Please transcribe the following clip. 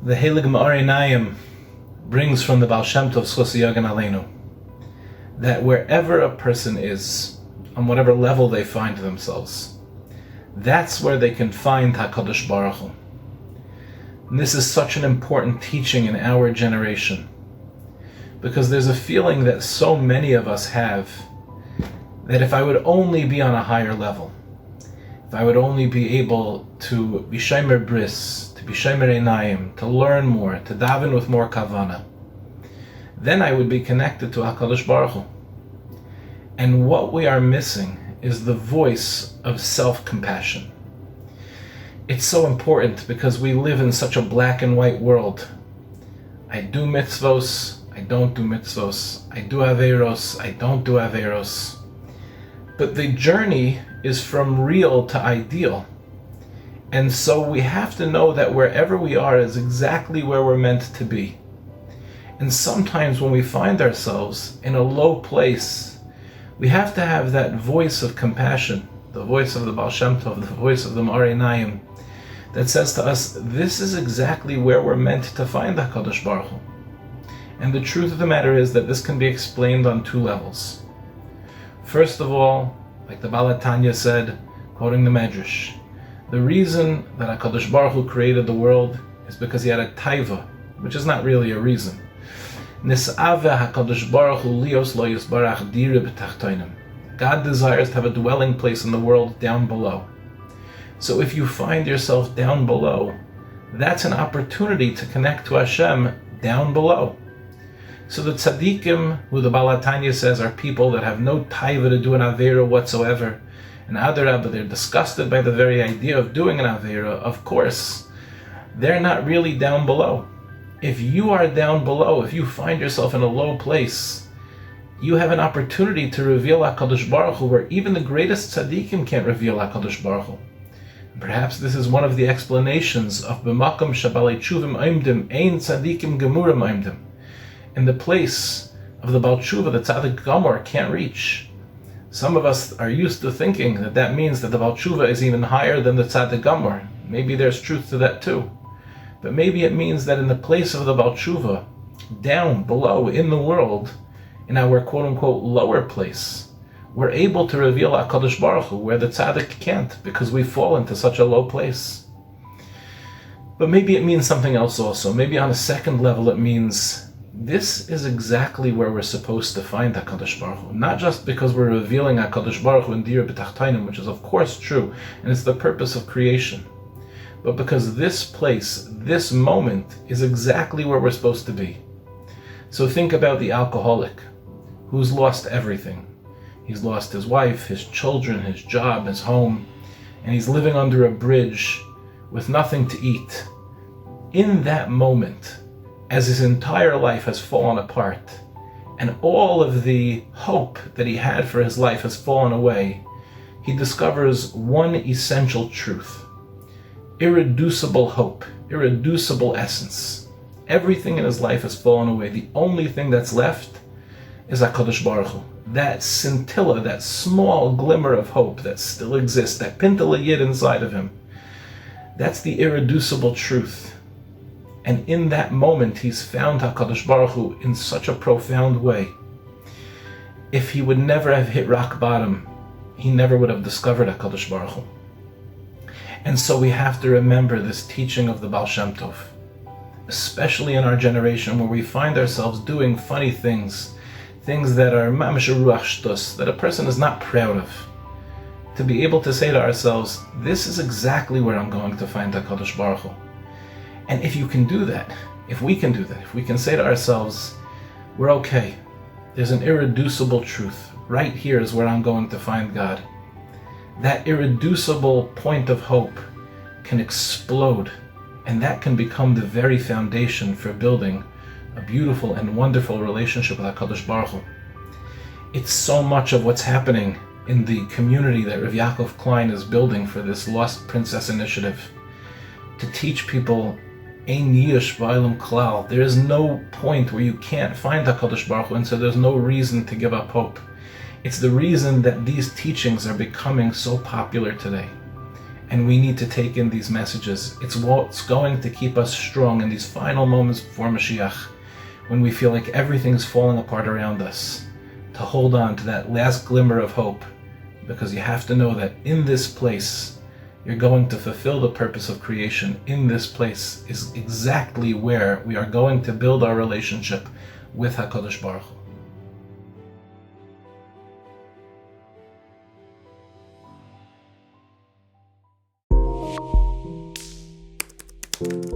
The Heilig Meor Einayim brings from the Baal Shem Tov Schos Yagan Aleinu that wherever a person is, on whatever level they find themselves, that's where they can find HaKadosh Baruch Hu. And this is such an important teaching in our generation, because there's a feeling that so many of us have that if I would only be on a higher level, if I would only be able to be shomer bris, to be Meor Einayim, to learn more, to daven with more kavana, then I would be connected to HaKadosh Baruch Hu. And what we are missing is the voice of self-compassion. It's so important because we live in such a black and white world. I do mitzvos, I don't do mitzvos. I do averos, I don't do averos. But the journey is from real to ideal. And so we have to know that wherever we are is exactly where we're meant to be. And sometimes when we find ourselves in a low place, we have to have that voice of compassion, the voice of the Baal Shem Tov, the voice of the Meor Einayim, that says to us, this is exactly where we're meant to find HaKadosh Baruch Hu. And the truth of the matter is that this can be explained on two levels. First of all, like the Baal Tanya said, quoting the Medrash, the reason that HaKadosh Baruch Hu created the world is because he had a taiva, which is not really a reason. Nis'ave HaKadosh Baruch Hu lios lo yisbarach dira b'tachtonim. God desires to have a dwelling place in the world down below. So if you find yourself down below, that's an opportunity to connect to Hashem down below. So the tzaddikim, who the Baal Tanya says are people that have no taiva to do an avera whatsoever, and adarabah, they're disgusted by the very idea of doing an avera, of course, they're not really down below. If you are down below, if you find yourself in a low place, you have an opportunity to reveal HaKadosh Baruch Hu where even the greatest tzaddikim can't reveal HaKadosh Baruch Hu. Perhaps this is one of the explanations of b'makom shabalei tshuvim oimdim ein tzaddikim gemurim oimdim. In the place of the Baal Tshuva, the tzaddik gamor can't reach. Some of us are used to thinking that that means that the Baal Tshuva is even higher than the tzaddik gamor. Maybe there's truth to that too. But maybe it means that in the place of the Baal Tshuva, down below in the world, in our quote-unquote lower place, we're able to reveal HaKadosh Baruch Hu where the tzaddik can't, because we fall into such a low place. But maybe it means something else also. Maybe on a second level it means this is exactly where we're supposed to find HaKadosh Baruch Hu. Not just because we're revealing HaKadosh Baruch Hu in Dira B'Tachtonim, which is of course true, and it's the purpose of creation, but because this place, this moment, is exactly where we're supposed to be. So think about the alcoholic who's lost everything. He's lost his wife, his children, his job, his home, and he's living under a bridge with nothing to eat. In that moment, as his entire life has fallen apart, and all of the hope that he had for his life has fallen away, he discovers one essential truth. Irreducible hope, irreducible essence. Everything in his life has fallen away. The only thing that's left is HaKadosh Baruch Hu. That scintilla, that small glimmer of hope that still exists, that pintala yid inside of him. That's the irreducible truth. And in that moment, he's found HaKadosh Baruch Hu in such a profound way. If he would never have hit rock bottom, he never would have discovered HaKadosh Baruch Hu. And so we have to remember this teaching of the Baal Shem Tov, especially in our generation where we find ourselves doing funny things, things that are mamish ruach shtus, that a person is not proud of. To be able to say to ourselves, this is exactly where I'm going to find HaKadosh Baruch Hu. And if you can do that, if we can do that, if we can say to ourselves, we're okay, there's an irreducible truth, right here is where I'm going to find God. That irreducible point of hope can explode, and that can become the very foundation for building a beautiful and wonderful relationship with HaKadosh Baruch Hu. It's so much of what's happening in the community that Rav Yaakov Klein is building for this Lost Princess initiative, to teach people Ein Yish Ba'olam Klal. There is no point where you can't find HaKadosh Baruch Hu, and so there's no reason to give up hope. It's the reason that these teachings are becoming so popular today. And we need to take in these messages. It's what's going to keep us strong in these final moments before Mashiach, when we feel like everything's falling apart around us, to hold on to that last glimmer of hope, because you have to know that in this place, you're going to fulfill the purpose of creation. In this place is exactly where we are going to build our relationship with HaKadosh Baruch Hu.